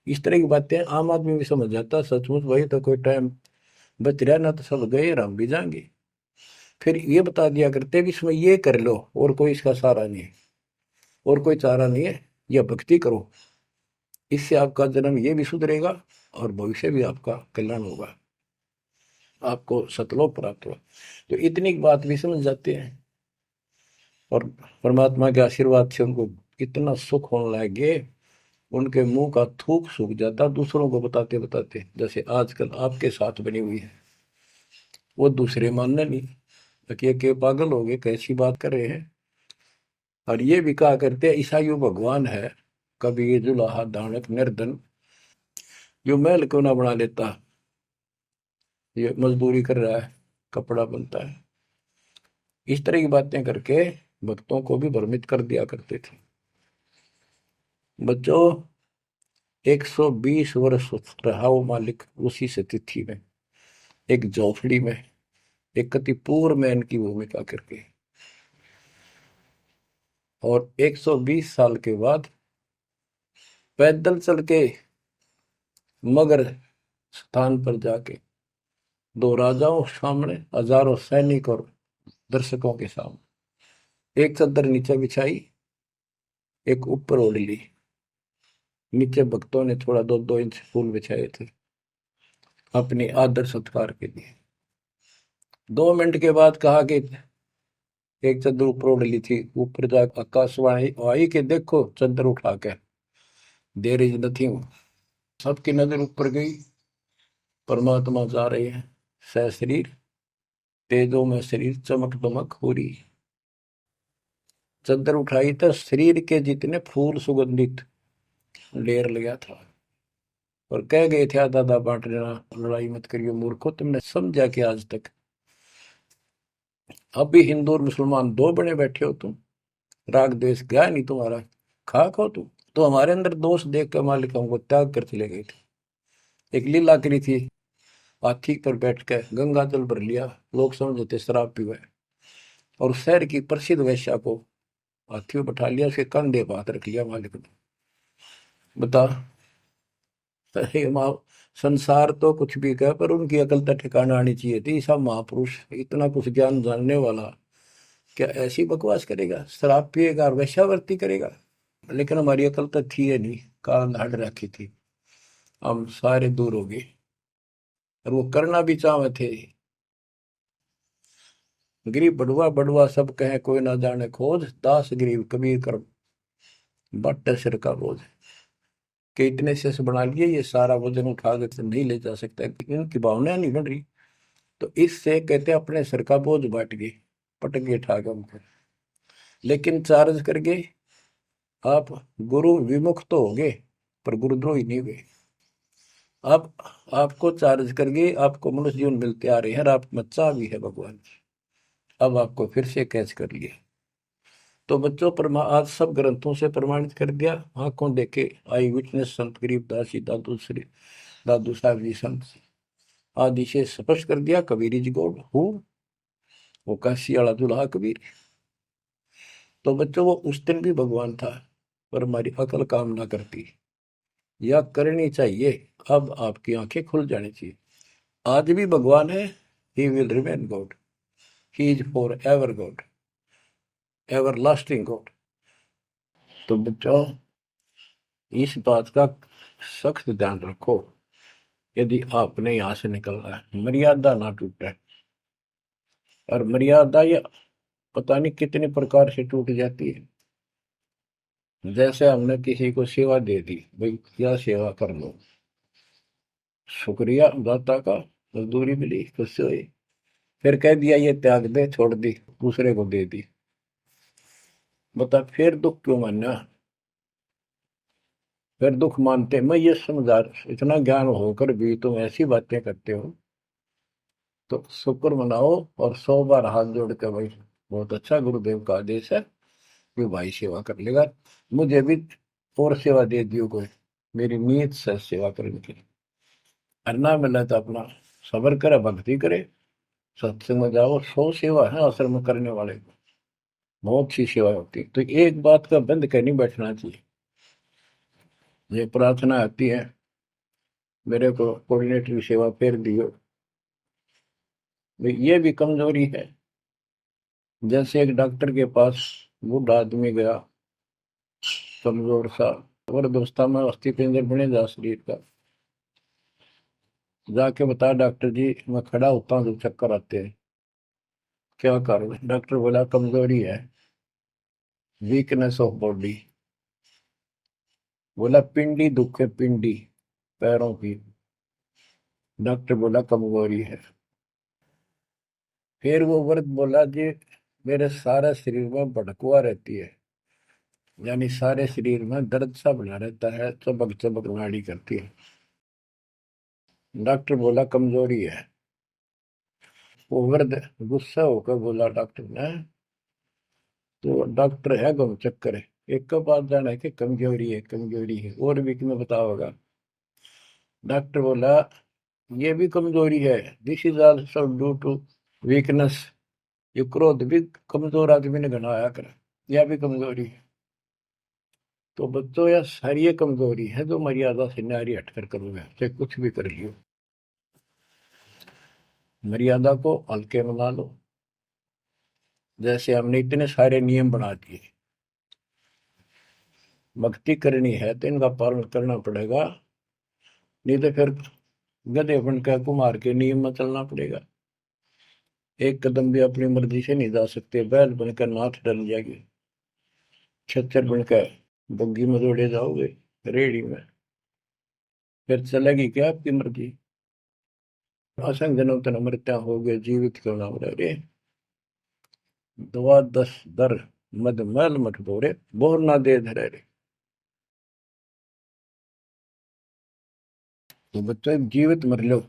इस तरह की बातें आम आदमी भी समझ जाता सचमुच भाई, तो कोई टाइम बच रहा ना तो सब गए और हम भी जाएंगे। फिर ये बता दिया करते भी इसमें ये कर लो और कोई इसका सहारा नहीं है और कोई चारा नहीं है, यह भक्ति करो, इससे आपका जन्म ये भी सुधरेगा और भविष्य भी आपका कल्याण होगा, आपको सतलोक प्राप्त होगा। तो इतनी बात भी समझ जाते हैं और परमात्मा के आशीर्वाद से उनको इतना सुख होने लगे, उनके मुंह का थूक सूख जाता दूसरों को बताते बताते। जैसे आजकल आपके साथ बनी हुई है, वो दूसरे मानने नहीं कि पागल हो गए कैसी बात कर रहे हैं। और ये भी कहा करते ईसाइयों भगवान है, कभी जुलाहा दानक निर्धन, जो महल क्यों ना बना लेता, ये मजदूरी कर रहा है, कपड़ा बनता है, इस तरह की बातें करके भक्तों को भी भ्रमित कर दिया करते थे। बच्चों 120 वर्ष रहा वो मालिक उसी से तिथि में, एक झोपड़ी में, एक कति पूर्व मैन की भूमिका करके। और 120 साल के बाद पैदल चल के मगर स्थान पर जाके दो राजाओं सामने, हजारों सैनिक और दर्शकों के सामने एक चादर नीचे बिछाई, एक ऊपर ओढ़ ली। नीचे भक्तों ने थोड़ा 2-2 इंच फूल बिछाए थे अपनी आदर सत्कार के लिए। 2 मिनट के बाद कहा कि एक चादर ऊपर ओढ़ ली थी, ऊपर जाकर आकाशवाणी आई कि देखो चादर उठा के, देर इज नथिंग। सबकी नजर ऊपर गई, परमात्मा जा रहे हैं सशरीर, तेजो में शरीर चमक दमक हो रही। चादर उठाई तो शरीर के जितने फूल सुगंधित ढेर लगा था। और कह गए थे दादा बांट लेना, लड़ाई मत करियो मूर्खो, तुमने समझा कि आज तक अभी हिंदू और मुसलमान दो बने बैठे हो तुम, राग द्वेष गया नहीं तुम्हारा, खाक हो तुम। तो हमारे अंदर दोष देख कर मालिक हमको त्याग कर चले गए थे। एक लीला करी थी, हाथी पर बैठ कर गंगा जल भर लिया, लोग समझते थे शराब पीवा है। और शहर की प्रसिद्ध वैश्या को हाथी में बैठा लिया, उसके कंधे पर हाथ रख लिया मालिक ने। बता, अरे माँ, संसार तो कुछ भी कहे पर उनकी अकल तो ठिकाना आनी चाहिए थी। सब महापुरुष इतना कुछ ज्ञान जानने वाला क्या ऐसी बकवास करेगा, शराब पिएगा और वेश्यावृत्ति करेगा। लेकिन हमारी अकल तो थी है नहीं, काल हट रखी थी, हम सारे दूर हो गए। और वो करना भी चाहे थे। गरीब बड़ुआ बड़ुआ सब कहे कोई ना जाने खोज, दास गरीब कबीर कर बट सिर का बोझ। कि इतने से बना लिए, ये सारा वजन उठा के नहीं ले जा सकता, इनकी भावनाएं नहीं बन रही। तो इससे कहते अपने सिर का बोझ बांट गए, पटक गए उठा के उनको। लेकिन चार्ज करके आप गुरु विमुख तो हो गए पर गुरुद्रोही नहीं हुए। आप आपको चार्ज करके आपको मनुष्य जीवन मिलते आ रहे हैं और आप बच्चा भी है भगवान। अब आपको फिर से कैच कर लिया। तो बच्चों आज सब ग्रंथों से प्रमाणित कर दिया, आंखों देखे आई विटनेस संत गरीबदास जी, दादू श्री दादू साहब जी संत आदि से स्पष्ट कर दिया। कबीर जी गॉड हूँ, वो काशी वाला दुल्हा कबीर। तो बच्चों वो उस दिन भी भगवान था, पर हमारी अकल काम ना करती, या करनी चाहिए। अब आपकी आंखें खुल जानी चाहिए। आज भी भगवान है, he will remain God, he is for ever God, ever lasting God. तो बच्चों इस बात का सख्त ध्यान रखो, यदि आपने यहां से निकलना है मर्यादा ना टूटे। और मर्यादा ये पता नहीं कितने प्रकार से टूट जाती है। जैसे हमने किसी को सेवा दे दी, भाई क्या सेवा कर लो, शुक्रिया दाता का, मजदूरी मिली खुश हुई, फिर कह दिया ये त्याग दे, छोड़ दी, दूसरे को दे दी। बता फिर दुख क्यों मानना, फिर दुख मानते। मैं ये समझा, इतना ज्ञान होकर भी तुम ऐसी बातें करते हो, तो शुक्र मनाओ और 100 बार हाथ जोड़ के भाई बहुत अच्छा गुरुदेव का आदेश है, कि भाई सेवा कर लेगा, मुझे भी और सेवा दे दियो कोई, मेरी नीयत से सेवा करने की। अन्ना मिला तो अपना सबर करे, भक्ति करे, सत्संग में जाओ। 100 सेवा है आश्रम में करने वाले को, बहुत सी सेवा होती है। तो एक बात का बंद कर नहीं बैठना चाहिए। ये प्रार्थना आती है, मेरे को कोऑर्डिनेटर सेवा फेर दियो, ये भी कमजोरी है। जैसे एक डॉक्टर के पास बूढ़ा आदमी गया, कमजोर सा, वृद्धावस्था में अस्थि पिंजर बने जा शरीर का, जाके बता डॉक्टर जी मैं खड़ा होता हूँ तो चक्कर आते हैं, क्या कारण है? डॉक्टर बोला कमजोरी है, वीकनेस ऑफ बॉडी। बोला पिंडी दुख है, पिंडी पैरों की। डॉक्टर बोला कमजोरी है। फिर वो वर्द बोला जी मेरे सारे शरीर में भड़कुआ रहती है, यानी सारे शरीर में दर्द सा बना रहता है, चबक चबक नाड़ी करती है। डॉक्टर बोला कमजोरी है। वो वृद्ध गुस्सा होकर बोला डॉक्टर ने तो डॉक्टर है गम चक्कर है, एक के पास जाना है कि कमजोरी है कमजोरी है, और भी तुम्हें बताओगा। डॉक्टर बोला ये भी कमजोरी है, this is also due to weakness. ये क्रोध भी कमजोर आदमी ने घना आया कर, यह भी कमजोरी है। तो बच्चों यह सारी ये कमजोरी है जो मर्यादा से नारी हटकर करोगे, चाहे कुछ भी कर लियो। मर्यादा को हल्के में ला लो। जैसे हमने इतने सारे नियम बना दिए, भक्ति करनी है तो इनका पालन करना पड़ेगा, नहीं तो फिर गधे बनकर कुमार के नियम में चलना पड़ेगा। एक कदम भी अपनी मर्जी से नहीं जा सकते, बैल बनकर नाथ डल जाएगी, छच्चर बनकर बग्गी में दौड़े जाओगे रेड़ी में, फिर चलेगी क्या आपकी मर्जी। असंग जन्म तन मृत्या हो गए जीवित क्यों नाम रे, दुआ दस दर मद मैल मठ बोरे, बोर ना दे धरे रे। तो बच्चों जीवित मर लो,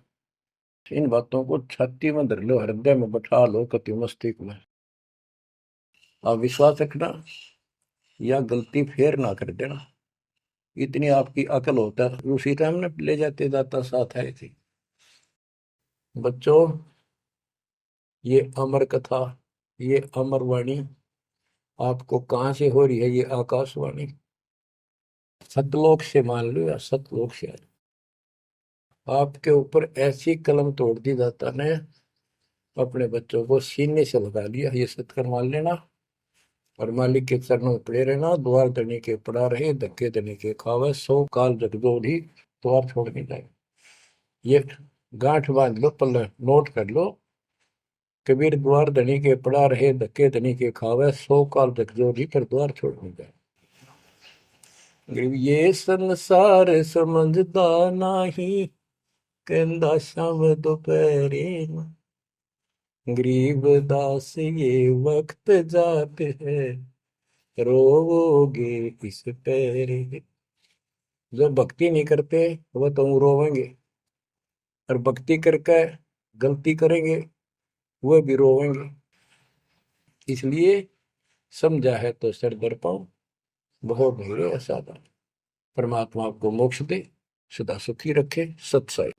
इन बातों को छाती में धर लो, हृदय में बैठा लो, कति मस्तिष्क में। आप विश्वास रखना, या गलती फेर ना कर देना, इतनी आपकी अकल होता है। उसी टाइम ने ले जाते जाता साथ आए थे। बच्चों ये अमर कथा, ये अमर वाणी आपको कहाँ से हो रही है, ये आकाशवाणी सतलोक से मान लो, या सतलोक से आपके ऊपर ऐसी कलम तोड़ दी दाता ने, अपने बच्चों को सीने से लगा लिया, ये सत्कर मान लेना। और मालिक के चरणों में पड़े रहना, द्वार धनी के पड़ा रहे, धक्के धनी के खावे, सो काल जगदोधी द्वार छोड़ नहीं जाए। ये गांठ बांध लो, पल्ले नोट कर लो। कबीर द्वार धनी के पड़ा रहे, धक्के धनी के खावे, सो काल जगदोधी पर द्वार छोड़ नहीं जाए। ये संसार समझदा नाही, कहंदा शाम दोपहरे, गरीब दास ये वक्त जाते है, रोवोगे इस पैरे। जो भक्ति नहीं करते वो तो रोवेंगे, और भक्ति करके गलती करेंगे वो भी रोवेंगे। इसलिए समझा है तो सर दर पाओ, बहुत भीड़े असाधा। परमात्मा आपको मोक्ष दे, सदा सुखी रखे। सत्संग।